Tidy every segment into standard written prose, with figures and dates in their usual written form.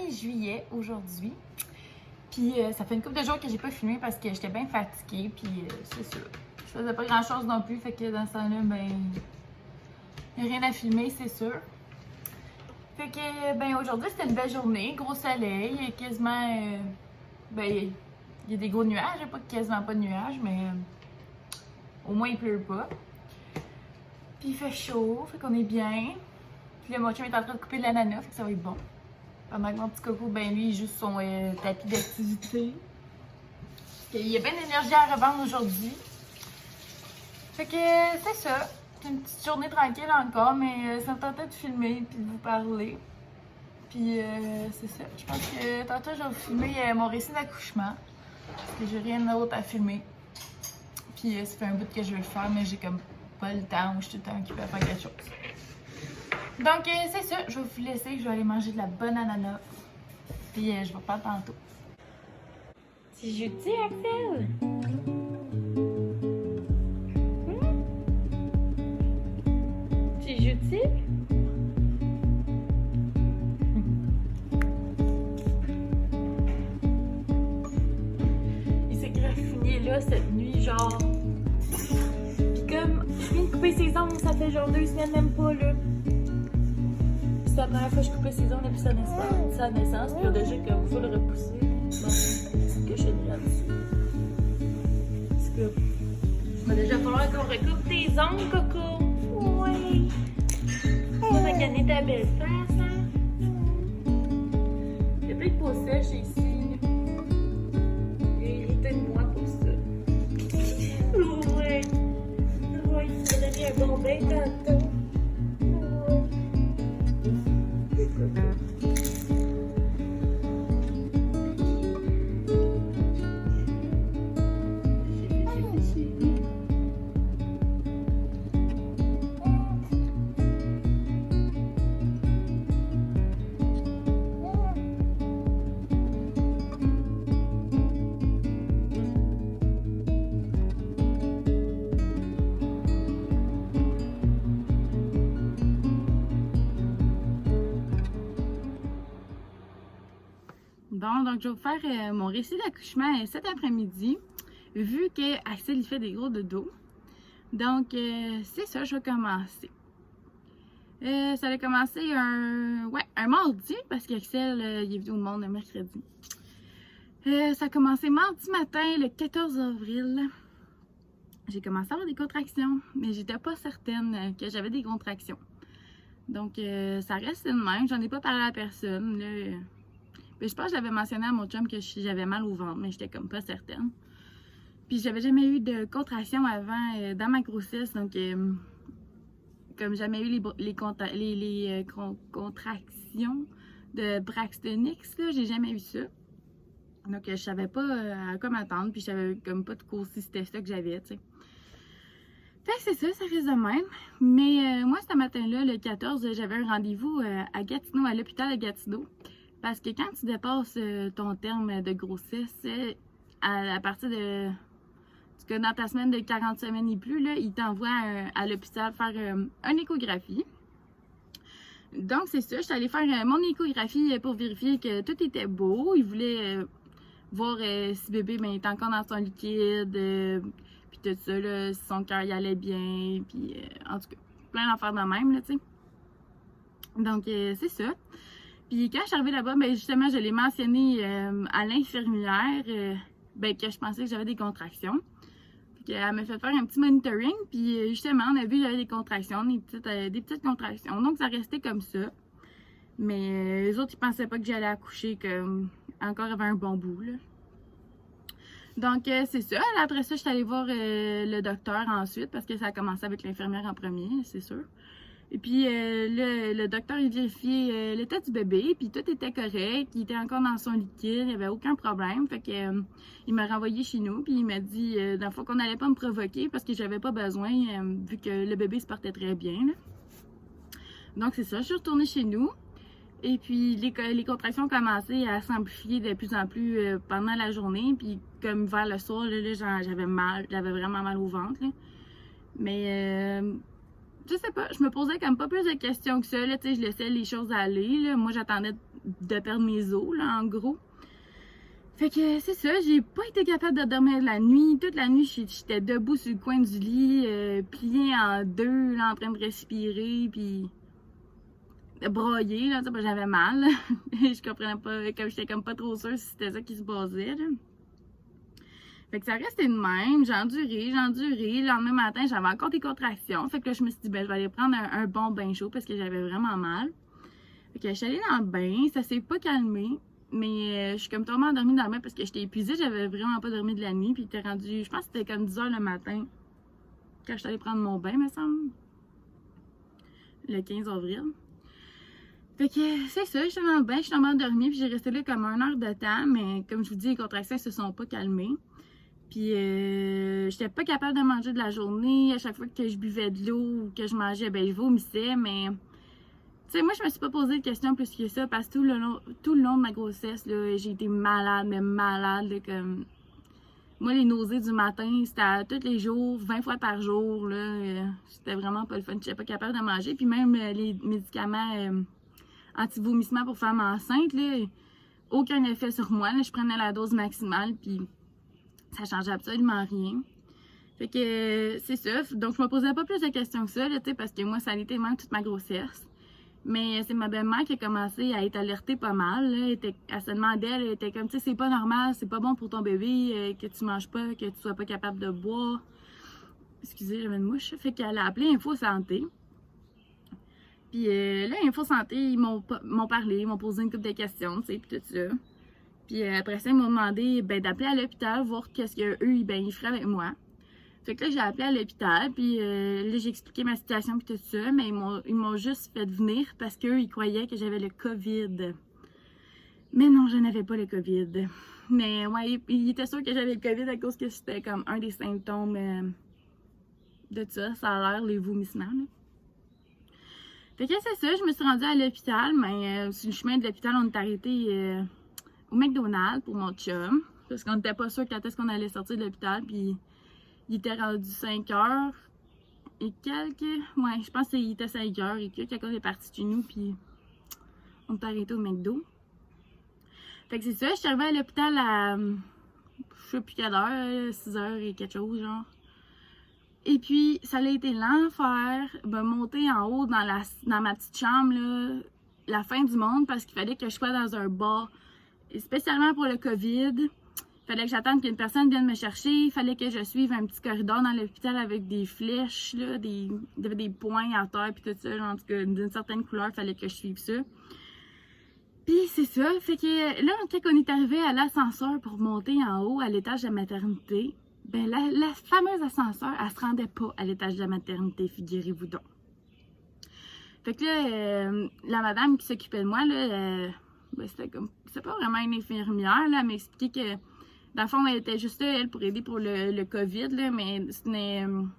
1er juillet aujourd'hui. Puis ça fait une couple de jours que j'ai pas filmé parce que j'étais bien fatiguée. Puis c'est ça. Je faisais pas grand chose non plus. Fait que dans ce temps-là, ben, il n'y a rien à filmer, c'est sûr. Fait que, ben, aujourd'hui, c'était une belle journée. Gros soleil. Il y a quasiment. Ben, il y a des gros nuages. Il n'y a pas quasiment pas de nuages, mais au moins il pleut pas. Puis il fait chaud. Fait qu'on est bien. Puis là, mon chum est en train de couper de l'ananas. Fait que ça va être bon. Pendant que mon petit coco, ben, lui, il joue son tapis d'activité. Il y a bien d'énergie à revendre aujourd'hui. Fait que c'est ça. C'est une petite journée tranquille encore, mais ça me tentait de filmer puis de vous parler. Puis c'est ça. Je pense que tantôt, je vais vous filmer mon récit d'accouchement. Parce que j'ai rien d'autre à filmer. Puis ça fait un bout que je veux le faire, mais j'ai comme pas le temps ou je suis tout le temps occupée à faire quelque chose. Donc c'est ça. Je vais vous laisser. Je vais aller manger de la bonne ananas. Puis je vous reparle tantôt. Tu joues-tu, Axel? Tu joues-tu? Il s'est graffiné là cette nuit, genre. Puis comme je viens de couper ses ongles, ça fait genre 2 semaines, même pas là. C'est la première fois que je coupais ses ongles depuis sa naissance. Puis il a déjà comme faut le repousser. Bon, c'est que je suis là-dessus. C'est que. Il va déjà falloir qu'on recoupe tes ongles, Coco. Oui. On va gagner ta belle face, hein? Il y a plein de peau sèche ici. Irritez de moi pour ça. Ouais. Ouais, il m'a donné un bon bain tantôt. Bon, donc je vais vous faire mon récit d'accouchement cet après-midi, vu que Axel il fait des gros dodos. Donc c'est ça, je vais commencer. Ça a commencé un mardi, parce qu'Axel il est venu au monde un mercredi. Ça a commencé mardi matin, le 14 avril. J'ai commencé à avoir des contractions, mais j'étais pas certaine que j'avais des contractions. Donc ça reste de même, j'en ai pas parlé à personne, là. Puis je pense que j'avais mentionné à mon chum que j'avais mal au ventre, mais j'étais comme pas certaine. Puis j'avais jamais eu de contraction avant dans ma grossesse, donc comme jamais eu les contractions de Braxton Hicks, là, j'ai jamais eu ça. Donc je savais pas à quoi m'attendre, puis je savais comme pas de cours si c'était ça que j'avais, tu sais. Fait que c'est ça reste de même. Mais moi, ce matin-là, le 14, j'avais un rendez-vous à Gatineau, à l'hôpital de Gatineau. Parce que quand tu dépasses ton terme de grossesse, à partir de... dans ta semaine de 40 semaines et plus, là, ils t'envoient à l'hôpital faire une échographie. Donc c'est ça, je suis allée faire mon échographie pour vérifier que tout était beau. Ils voulaient voir si bébé est encore dans son liquide, puis tout ça, là, si son cœur y allait bien, puis en tout cas, plein d'affaires de même, là, tu sais. Donc c'est ça. Puis quand je suis arrivée là-bas, ben justement, je l'ai mentionné à l'infirmière que je pensais que j'avais des contractions. Puis elle m'a fait faire un petit monitoring, puis justement, on a vu que j'avais des contractions, des petites contractions. Donc ça restait comme ça. Mais les autres, ils pensaient pas que j'allais accoucher comme encore avant un bon bout, là. Donc c'est ça. Après ça, je suis allée voir le docteur ensuite, parce que ça a commencé avec l'infirmière en premier, c'est sûr. Et puis le docteur il vérifiait l'état du bébé, puis tout était correct, il était encore dans son liquide, il n'y avait aucun problème. Fait que il m'a renvoyé chez nous, puis il m'a dit dans le fond qu'on n'allait pas me provoquer parce que j'avais pas besoin, vu que le bébé se portait très bien, là. Donc c'est ça, je suis retournée chez nous. Et puis les contractions ont commencé à s'amplifier de plus en plus pendant la journée. Puis comme vers le soir, là, j'avais vraiment mal au ventre, là. Mais je sais pas, je me posais comme pas plus de questions que ça, là, tu sais, je laissais les choses aller, là. Moi, j'attendais de perdre mes os, là, en gros. Fait que c'est ça, j'ai pas été capable de dormir la nuit. Toute la nuit, j'étais debout sur le coin du lit, pliée en deux, là, en train de respirer, puis de broyer, là, j'avais mal. Je comprenais pas, comme j'étais comme pas trop sûre si c'était ça qui se passait, là. Fait que ça restait de même, j'ai enduré. Le lendemain matin, j'avais encore des contractions. Fait que là, je me suis dit, ben, je vais aller prendre un bon bain chaud parce que j'avais vraiment mal. Fait que je suis allée dans le bain, ça s'est pas calmé. Mais je suis comme totalement endormie dans le bain parce que j'étais épuisée, j'avais vraiment pas dormi de la nuit. Puis il était rendu, je pense que c'était comme 10 h le matin quand je suis allée prendre mon bain, me semble. Le 15 avril. Fait que c'est ça, j'étais dans le bain, je suis tombée endormie, puis j'ai resté là comme 1 heure de temps. Mais comme je vous dis, les contractions se sont pas calmées. Puis j'étais pas capable de manger de la journée. À chaque fois que je buvais de l'eau ou que je mangeais, ben je vomissais, mais... Tu sais, moi, je me suis pas posé de questions plus que ça parce que tout le long de ma grossesse, là, j'ai été malade, mais malade, là, comme... Moi, les nausées du matin, c'était tous les jours, 20 fois par jour, là. C'était vraiment pas le fun. J'étais pas capable de manger. Puis même les médicaments anti-vomissement pour femmes enceintes, là, aucun effet sur moi. Là, je prenais la dose maximale, puis ça changeait absolument rien. Fait que c'est ça. Donc, je me posais pas plus de questions que ça, là, tu sais, parce que moi, ça a été même toute ma grossesse. Mais c'est ma belle-mère qui a commencé à être alertée pas mal. Là. Elle se demandait, elle était comme, tu sais, c'est pas normal, c'est pas bon pour ton bébé, que tu manges pas, que tu sois pas capable de boire. Excusez, j'avais une mouche. Fait qu'elle a appelé Info Santé. Puis là, Info Santé, ils m'ont parlé, ils m'ont posé une couple de questions, tu sais, puis tout ça. Puis après ça, ils m'ont demandé ben, d'appeler à l'hôpital, voir qu'est-ce qu'eux, ils feraient avec moi. Fait que là, j'ai appelé à l'hôpital, puis là, j'ai expliqué ma situation puis tout ça, mais ils m'ont juste fait venir parce qu'eux, ils croyaient que j'avais le COVID. Mais non, je n'avais pas le COVID. Mais ouais, ils étaient sûrs que j'avais le COVID à cause que c'était comme un des symptômes de ça. Ça a l'air les vomissements, là. Fait que c'est ça, je me suis rendue à l'hôpital, mais sur le chemin de l'hôpital, on est arrêté au McDonald's pour mon chum. Parce qu'on n'était pas sûr quand est-ce qu'on allait sortir de l'hôpital, puis... Il était rendu 5 h et quelques... Ouais, je pense qu'il était 5 h et quelques quand on est parti de chez nous, puis on est arrêté au McDo. Fait que c'est ça, je suis arrivée à l'hôpital à... Je sais plus quelle heure, 6 h et quelque chose, genre. Et puis, ça a été l'enfer, me monter en haut dans ma petite chambre, là, la fin du monde, parce qu'il fallait que je sois dans un bar, spécialement pour le COVID. Il fallait que j'attende qu'une personne vienne me chercher. Il fallait que je suive un petit corridor dans l'hôpital avec des flèches, là, des points à terre, puis tout ça. Genre, en tout cas, d'une certaine couleur, il fallait que je suive ça. Puis c'est ça. Fait que là, quand on est arrivé à l'ascenseur pour monter en haut à l'étage de la maternité, ben la fameuse ascenseur, elle se rendait pas à l'étage de la maternité, figurez-vous donc. Fait que là, la madame qui s'occupait de moi, là, ben, c'était pas vraiment une infirmière, là, elle m'expliquait que dans le fond, elle était juste là, elle, pour aider pour le COVID, là, mais c'est une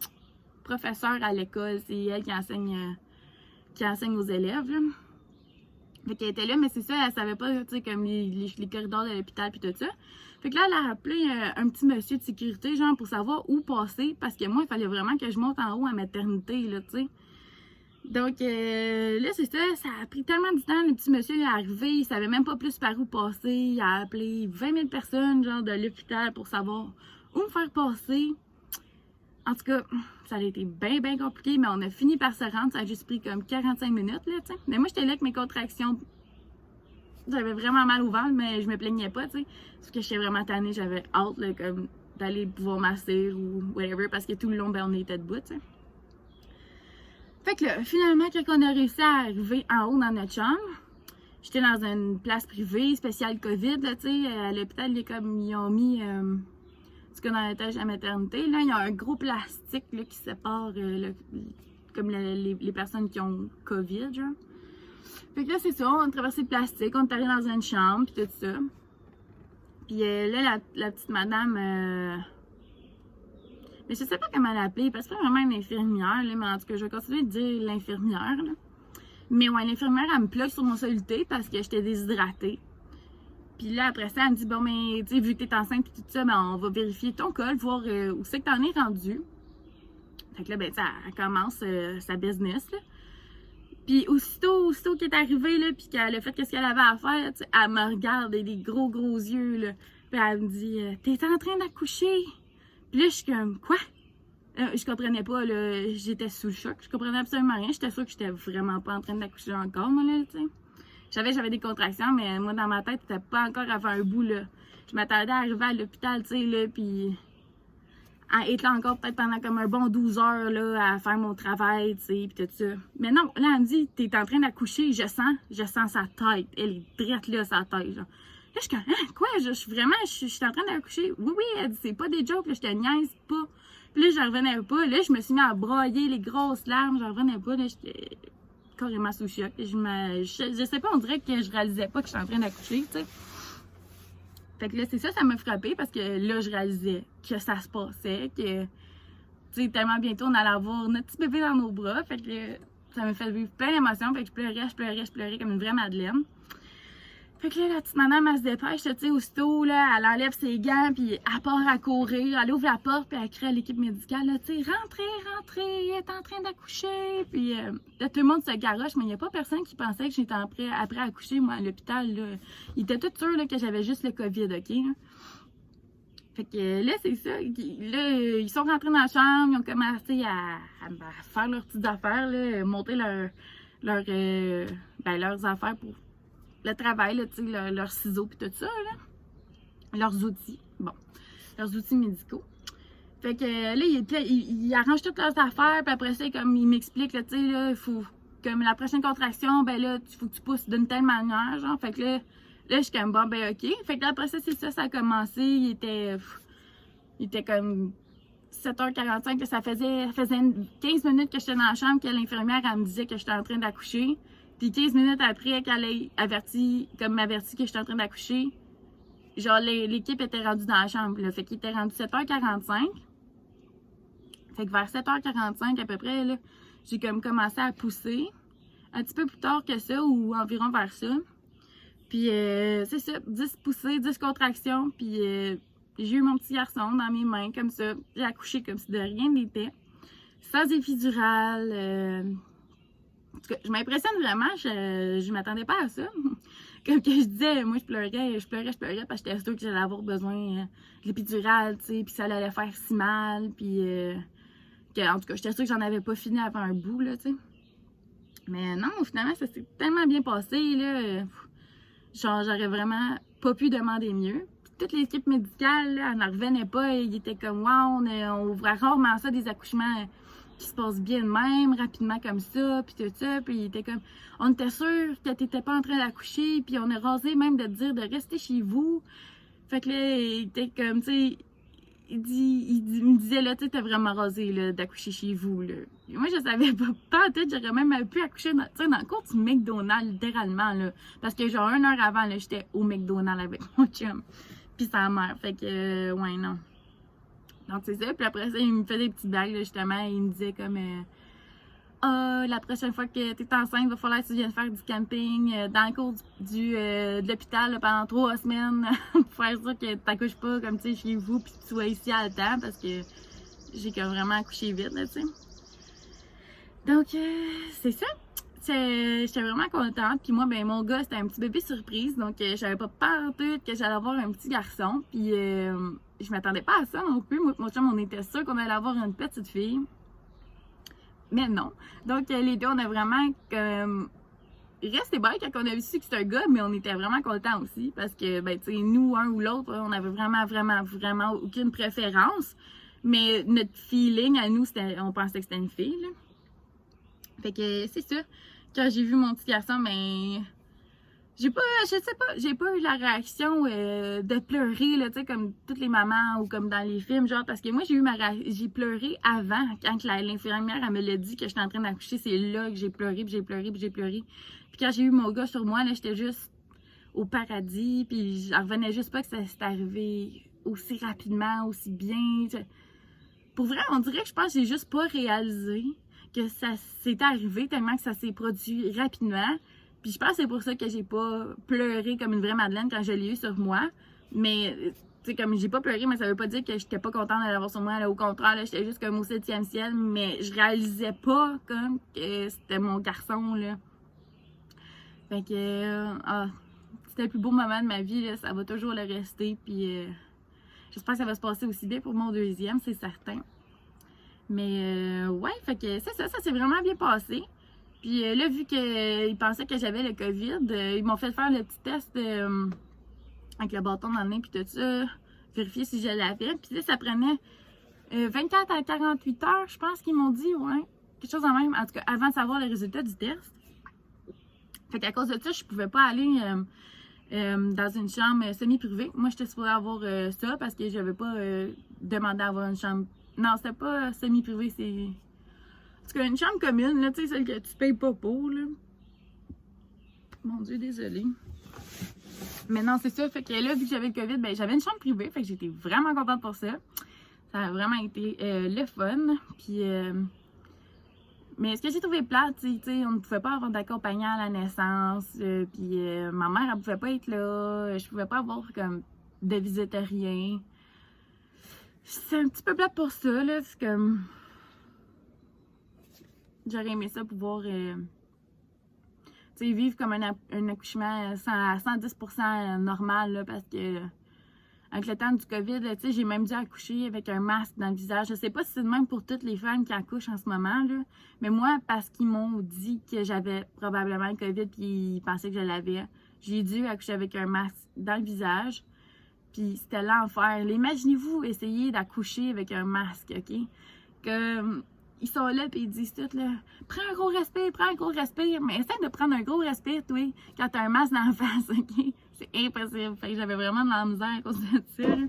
professeure à l'école, c'est elle qui enseigne aux élèves, là. Fait qu'elle était là, mais c'est ça, elle savait pas, tu sais, comme les corridors de l'hôpital puis tout ça. Fait que là, elle a appelé un petit monsieur de sécurité, genre, pour savoir où passer, parce que moi, il fallait vraiment que je monte en haut à maternité, là, tu sais. Donc là, c'est ça, ça a pris tellement de temps, le petit monsieur est arrivé, il savait même pas plus par où passer, il a appelé 20 000 personnes, genre, de l'hôpital pour savoir où me faire passer. En tout cas, ça a été bien compliqué, mais on a fini par se rendre, ça a juste pris comme 45 minutes, là, tu sais. Mais moi, j'étais là avec mes contractions, j'avais vraiment mal au ventre, mais je me plaignais pas, tu sais. Parce que j'étais vraiment tannée, j'avais hâte, là, comme, d'aller pouvoir masser ou whatever, parce que tout le long, ben, on était debout, tu sais. Fait que là, finalement, quand on a réussi à arriver en haut dans notre chambre, j'étais dans une place privée, spéciale COVID, là, tu sais, à l'hôpital, ils ont mis, ce qu'on dans l'étage de la maternité, là, il y a un gros plastique, là, qui sépare, comme les personnes qui ont COVID, genre. Fait que là, c'est ça, on a traversé le plastique, on est allé dans une chambre, puis tout ça. Puis là, la petite madame... Mais je sais pas comment l'appeler, parce que c'est pas vraiment une infirmière, là, mais en tout cas, je vais continuer de dire l'infirmière, là. Mais ouais, l'infirmière, elle me plug sur mon soluté parce que j'étais déshydratée. Puis là, après ça, elle me dit, bon, mais, tu sais, vu que t'es enceinte et tout ça, ben, on va vérifier ton col, voir où c'est que t'en es rendu. Fait que là, ben, tu sais, elle commence sa business, là. Puis aussitôt qu'elle est arrivée, là, puis qu'elle a fait ce qu'elle avait à faire, tu sais, elle me regarde avec des gros yeux, là. Puis elle me dit « T'es en train d'accoucher? » Puis là, je suis comme « Quoi? » Je comprenais pas, là, j'étais sous le choc, je comprenais absolument rien. J'étais sûre que j'étais vraiment pas en train d'accoucher encore, moi, là, tu sais. J'avais des contractions, mais moi, dans ma tête, c'était pas encore à faire un bout, là. Je m'attendais à arriver à l'hôpital, tu sais, là, puis à être là encore peut-être pendant comme un bon 12 heures, là, à faire mon travail, tu sais, pis tout ça. Mais non, là, elle me dit, t'es en train d'accoucher, je sens sa tête. Elle est drette là, sa tête, genre. Là, je suis comme, hein, quoi, je suis en train d'accoucher. Oui, elle dit, c'est pas des jokes, là, je te niaise pas. Puis là, je revenais pas. Là, je me suis mis à broyer les grosses larmes, je revenais pas, là, j'étais carrément sous choc. Je sais pas, on dirait que je réalisais pas que j'étais en train d'accoucher, tu sais. Fait que là, c'est ça m'a frappé parce que là, je réalisais que ça se passait, que, tu sais, tellement bientôt, on allait avoir notre petit bébé dans nos bras. Fait que ça m'a fait vivre plein d'émotions. Fait que je pleurais comme une vraie madeleine. Fait que là, la petite madame, elle se dépêche, tu sais, aussitôt, là, elle enlève ses gants, puis elle part à courir, elle ouvre la porte, puis elle crie à l'équipe médicale, là, tu sais, rentrez, elle est en train d'accoucher. Puis là, tout le monde se garoche, mais il n'y a pas personne qui pensait que j'étais après accoucher, moi, à l'hôpital, là. Ils étaient tous sûrs, là, que j'avais juste le COVID, OK? Là. Fait que là, c'est ça. Là, ils sont rentrés dans la chambre, ils ont commencé à faire leurs petites affaires, là, monter leurs affaires pour le travail, là, tu sais, leurs ciseaux pis tout ça, là. Leurs outils. Bon. Leurs outils médicaux. Fait que là, ils arrangent toutes leurs affaires, puis après ça, comme ils m'expliquent, là, tu sais, là, il faut, comme la prochaine contraction, ben là, il faut que tu pousses d'une telle manière, genre. Fait que là, je suis comme, bon, ben, OK. Fait que là, après ça, c'est ça a commencé. Il était comme 7h45, que ça faisait 15 minutes que j'étais dans la chambre, que l'infirmière, elle me disait que j'étais en train d'accoucher. Puis 15 minutes après qu'elle ait m'averti que j'étais en train d'accoucher, genre l'équipe était rendue dans la chambre. Là. Fait qu'il était rendu 7h45. Fait que vers 7h45 à peu près, là, j'ai comme commencé à pousser. Un petit peu plus tard que ça, ou environ vers ça. Puis c'est ça, 10 poussées, 10 contractions. Puis j'ai eu mon petit garçon dans mes mains, comme ça. J'ai accouché comme si de rien n'était. Sans épidural. En tout cas, je m'impressionne vraiment, je m'attendais pas à ça. Comme que je disais, moi je pleurais parce que j'étais sûre que j'allais avoir besoin de l'épidural, tu sais, puis ça allait faire si mal, puis en tout cas, j'étais sûre que j'en avais pas fini avant un bout, là, tu sais. Mais non, finalement, ça s'est tellement bien passé, là. Genre, j'aurais vraiment pas pu demander mieux. Puis toute l'équipe médicale, là, elle n'en revenait pas, ils étaient comme, wow, on voit rarement ça, des accouchements qui se passe bien de même, rapidement comme ça, puis tout ça, puis il était comme, on était sûr que t'étais pas en train d'accoucher, puis on a rasé même de te dire de rester chez vous. Fait que là, il était comme, tu sais, il me disait, là, tu sais, t'as vraiment rasé, là, d'accoucher chez vous, là. Et moi, je savais pas en tête, j'aurais même pu accoucher, dans le cours du McDonald's, littéralement, là. Parce que genre, 1 heure avant, là, j'étais au McDonald's avec mon chum, puis sa mère. Fait que, ouais, non. Donc, c'est ça. Puis après ça, il me fait des petites blagues, là, justement. Il me disait comme, la prochaine fois que tu es enceinte, il va falloir que tu viennes faire du camping dans le cours de l'hôpital là, pendant 3 semaines pour faire sûr que tu n'accouches pas comme tu sais chez vous puis que tu sois ici à temps parce que j'ai quand vraiment accouché vite, là, tu sais. Donc, c'est ça. J'étais vraiment contente. Puis moi, ben mon gars, c'était un petit bébé surprise. Donc, je savais pas partout que j'allais avoir un petit garçon. Puis, je m'attendais pas à ça non plus. Moi, mon chum, on était sûrs qu'on allait avoir une petite fille. Mais non. Donc, les deux, on a vraiment comme resté bien quand on a vu que c'était un gars, mais on était vraiment contents aussi. Parce que, ben, tu sais, nous, un ou l'autre, on avait vraiment aucune préférence. Mais notre feeling à nous, on pensait que c'était une fille, là. Fait que c'est ça. Quand j'ai vu mon petit garçon, ben, j'ai pas eu la réaction de pleurer, là, tu sais, comme toutes les mamans ou comme dans les films, genre, parce que moi, j'ai pleuré avant, quand l'infirmière, elle me l'a dit que j'étais en train d'accoucher, c'est là que j'ai pleuré, puis j'ai pleuré, puis j'ai pleuré. Puis quand j'ai eu mon gars sur moi, là, j'étais juste au paradis, puis j'en revenais juste pas que ça s'est arrivé aussi rapidement, aussi bien. Pour vrai, on dirait que je pense que j'ai juste pas réalisé que ça s'est arrivé tellement que ça s'est produit rapidement. Puis je pense que c'est pour ça que j'ai pas pleuré comme une vraie madeleine quand je l'ai eu sur moi. Mais tu sais, comme j'ai pas pleuré, mais ça veut pas dire que j'étais pas contente de l'avoir sur moi. Là, au contraire, là, j'étais juste comme au 7e ciel, mais je réalisais pas comme que c'était mon garçon, là. Fait que, c'était le plus beau moment de ma vie, là, ça va toujours le rester, puis j'espère que ça va se passer aussi bien pour mon 2e, c'est certain. Mais ouais, fait que c'est ça s'est vraiment bien passé. Puis là, vu qu'ils pensaient que j'avais le COVID, ils m'ont fait faire le petit test avec le bâton dans le nez puis tout ça, vérifier si je l'avais. Puis là, ça prenait 24 à 48 heures, je pense qu'ils m'ont dit, ouais, quelque chose de même, en tout cas, avant de savoir le résultat du test. Fait qu'à cause de ça, je pouvais pas aller dans une chambre semi-privée. Moi, j'étais supposée avoir ça parce que j'avais pas demandé à avoir une chambre. Non, c'était pas semi-privé, c'est... En tout cas, une chambre commune, là, tu sais, celle que tu payes pas pour, là. Mon Dieu, désolée. Mais non, c'est ça. Fait que là, vu que j'avais le COVID, ben j'avais une chambre privée. Fait que j'étais vraiment contente pour ça. Ça a vraiment été le fun. Puis... mais ce que j'ai trouvé plate, tu sais, on ne pouvait pas avoir d'accompagnant à la naissance. Puis ma mère, elle pouvait pas être là. Je pouvais pas avoir, comme, de végétarien. C'est un petit peu plate pour ça, là. C'est comme... J'aurais aimé ça pouvoir vivre comme un accouchement à 110% normal, là, parce que avec le temps du COVID, j'ai même dû accoucher avec un masque dans le visage. Je sais pas si c'est le même pour toutes les femmes qui accouchent en ce moment, là, mais moi, parce qu'ils m'ont dit que j'avais probablement le COVID puis ils pensaient que je l'avais, j'ai dû accoucher avec un masque dans le visage. Puis c'était l'enfer. Imaginez-vous essayer d'accoucher avec un masque, OK? Que... Ils sont là et ils disent tout, là, prends un gros respire, mais essaie de prendre un gros respire, toi, quand t'as un masque dans la face, ok? C'est impossible. Fait que j'avais vraiment de la misère à cause de ça, là.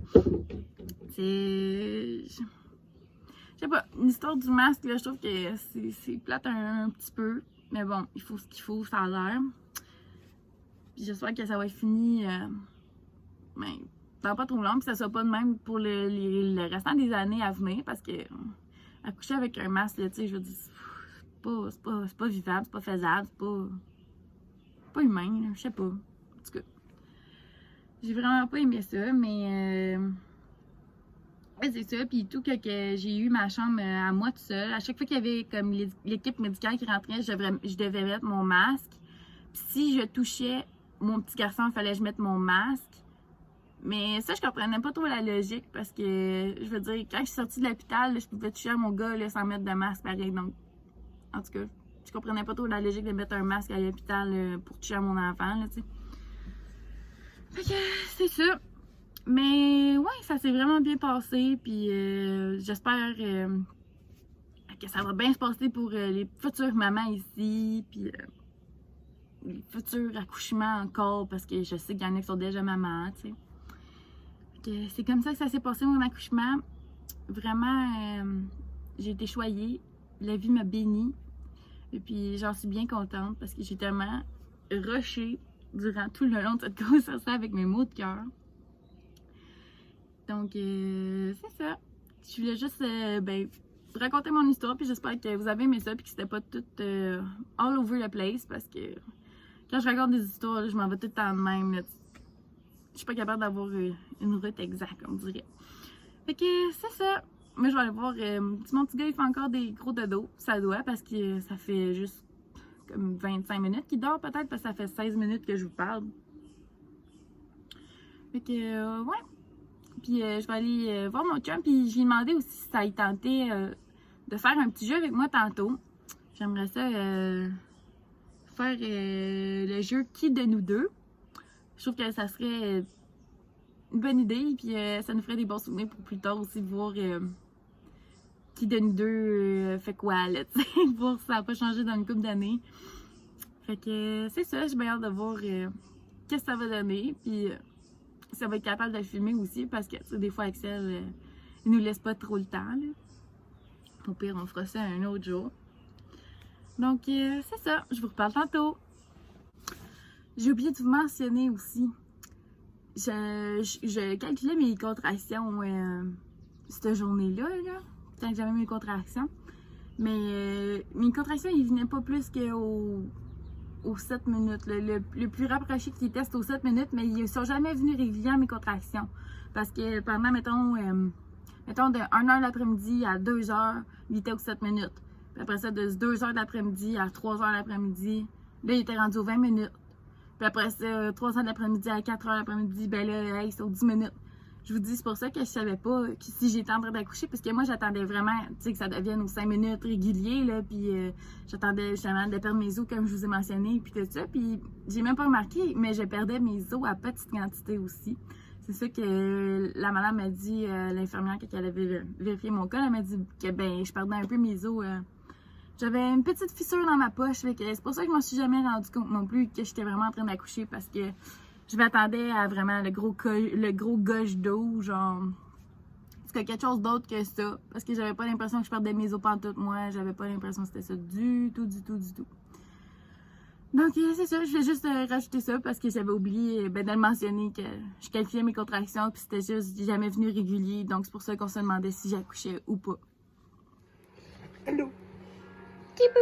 C'est... Je sais pas, l'histoire du masque, là, je trouve que c'est plate un petit peu, mais bon, il faut ce qu'il faut, ça a l'air. Puis j'espère que ça va être fini, ben, dans pas trop long, puis que ça soit pas de même pour le restant des années à venir, parce que... Accoucher avec un masque, tu sais, je veux dire, c'est pas vivable, c'est pas faisable, c'est pas humain, là, je sais pas. En tout cas, j'ai vraiment pas aimé ça, mais ouais, c'est ça. Puis tout que j'ai eu ma chambre à moi toute seule, à chaque fois qu'il y avait comme l'équipe médicale qui rentrait, je devais mettre mon masque. Puis si je touchais mon petit garçon, il fallait que je mette mon masque. Mais ça, je comprenais pas trop la logique parce que, je veux dire, quand je suis sortie de l'hôpital, je pouvais toucher à mon gars là, sans mettre de masque pareil. Donc, en tout cas, je comprenais pas trop la logique de mettre un masque à l'hôpital pour toucher à mon enfant, là, tu sais. Fait que, c'est ça. Mais, ouais, ça s'est vraiment bien passé. Puis, j'espère que ça va bien se passer pour les futures mamans ici. Puis, les futurs accouchements encore parce que je sais qu'il y en a qui sont déjà mamans, tu sais. C'est comme ça que ça s'est passé mon accouchement. Vraiment, j'ai été choyée. La vie m'a bénie. Et puis j'en suis bien contente parce que j'ai tellement rushé durant tout le long de cette grossesse avec mes mots de cœur. Donc, c'est ça. Je voulais juste raconter mon histoire. Puis j'espère que vous avez aimé ça. Puis que c'était pas tout all over the place. Parce que quand je raconte des histoires, là, je m'en vais tout le temps de même. Là. Je suis pas capable d'avoir une route exacte, on dirait. Fait que c'est ça. Moi, je vais aller voir. Mon petit gars, il fait encore des gros dodos. Ça doit, parce que ça fait juste comme 25 minutes qu'il dort, peut-être, parce que ça fait 16 minutes que je vous parle. Fait que, ouais. Puis, je vais aller voir mon chum. Puis, je lui ai demandé aussi si ça lui tentait de faire un petit jeu avec moi tantôt. J'aimerais ça faire le jeu Qui de nous deux. Je trouve que ça serait une bonne idée, puis ça nous ferait des bons souvenirs pour plus tard aussi, de voir qui de nous deux fait quoi, là, tu sais, voir si ça n'a pas changé dans une couple d'années. Fait que c'est ça, j'ai bien hâte de voir qu'est-ce que ça va donner, puis ça va être capable de le filmer aussi, parce que, tu sais, des fois, Axel, il nous laisse pas trop le temps, là. Au pire, on fera ça un autre jour. Donc, c'est ça, je vous reparle tantôt. J'ai oublié de vous mentionner aussi. Je calculais mes contractions cette journée-là, là, quand j'avais mes contractions. Mais mes contractions, ils venaient pas plus qu'au aux 7 minutes. Le plus rapproché qui teste aux 7 minutes, mais ils ne sont jamais venus réguliers à mes contractions. Parce que pendant, mettons de 1h l'après-midi à 2h, il était aux 7 minutes. Puis après ça, de 2h de l'après-midi à 3h l'après-midi, là, il était rendu aux 20 minutes. Puis après ça, 3h de l'après-midi à 4h l'après-midi, ben là, hey, c'est aux 10 minutes. Je vous dis, c'est pour ça que je savais pas si j'étais en train d'accoucher, parce que moi, j'attendais vraiment, tu sais, que ça devienne aux 5 minutes réguliers, là, puis j'attendais justement de perdre mes os, comme je vous ai mentionné, puis tout ça, puis j'ai même pas remarqué, mais je perdais mes os à petite quantité aussi. C'est ça que la madame m'a dit, l'infirmière, quand elle avait vérifié mon cas, elle m'a dit que, ben, je perdais un peu mes os. J'avais une petite fissure dans ma poche, fait que c'est pour ça que je m'en suis jamais rendu compte non plus que j'étais vraiment en train d'accoucher, parce que je m'attendais à vraiment le gros gauche d'eau, genre, c'était quelque chose d'autre que ça, parce que j'avais pas l'impression que je perdais mes os pantoute, moi, j'avais pas l'impression que c'était ça du tout. Donc, c'est ça, je vais juste rajouter ça parce que j'avais oublié de le mentionner que je qualifiais mes contractions, puis c'était juste jamais venu régulier, donc c'est pour ça qu'on se demandait si j'accouchais ou pas. Allô? Kibou!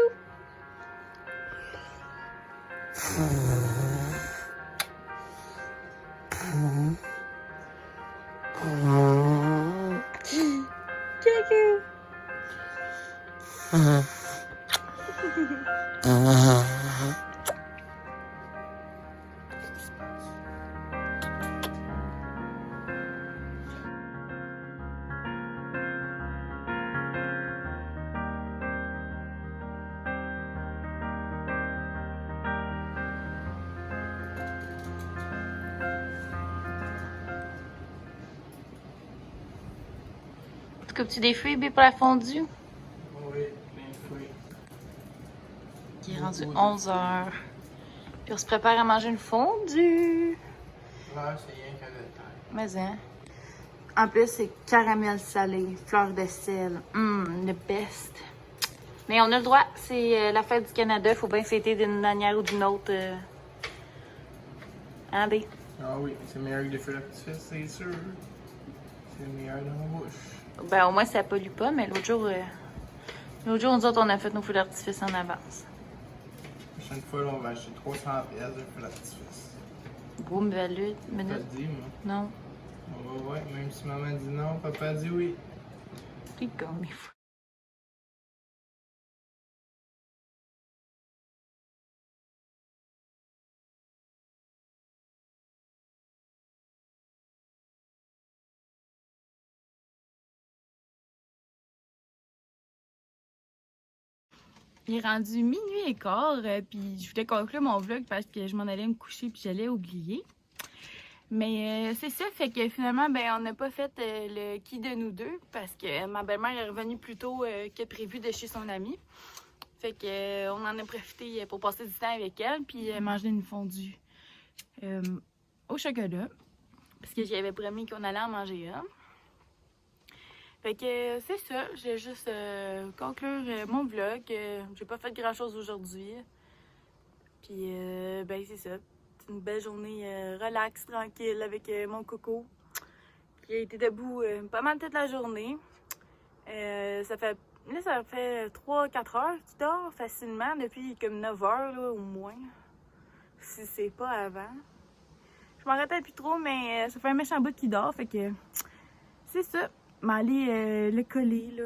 Coupes-tu des fruits, bébé, pour la fondue? Oui, les fruits. Il est rendu 11h. Puis on se prépare à manger une fondue. Là, c'est rien que le temps. Mais hein. En plus, c'est caramel salé, fleur de sel. Le best. Mais on a le droit, c'est la fête du Canada. Faut bien fêter d'une manière ou d'une autre. Hein, B? Ah oui, c'est meilleur que des feux d'artifice, c'est sûr. C'est meilleur dans ma bouche. Ben, au moins, ça pollue pas, mais l'autre jour, nous autres, on a fait nos feux d'artifice en avance. La prochaine fois, là, on va acheter 300 pièces de feux d'artifice. Gros minute. Pas dit, moi. Non. On va voir, même si maman dit non, papa dit oui. T'es con, des fois. Il est rendu minuit et quart, puis je voulais conclure mon vlog parce que je m'en allais me coucher puis j'allais oublier. Mais c'est ça, fait que finalement, ben on n'a pas fait le qui de nous deux parce que ma belle-mère est revenue plus tôt que prévu de chez son amie. Fait que on en a profité pour passer du temps avec elle puis manger une fondue au chocolat parce que j'y avais promis qu'on allait en manger un. Fait que c'est ça, je vais juste conclure mon vlog. J'ai pas fait grand chose aujourd'hui. Puis ben c'est ça. C'est une belle journée relax, tranquille avec mon coco. Qui a été debout pas mal toute la journée. Ça fait 3-4 heures qu'il dort facilement depuis comme 9 heures là, au moins. Si c'est pas avant. Je m'en rappelle plus trop, mais ça fait un méchant bout qu'il dort. Fait que c'est ça. M'aller le coller, là,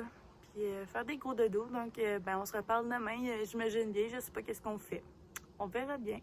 puis faire des gros dodos. Donc, ben, on se reparle demain, j'imagine bien. Je sais pas qu'est-ce qu'on fait. On verra bien.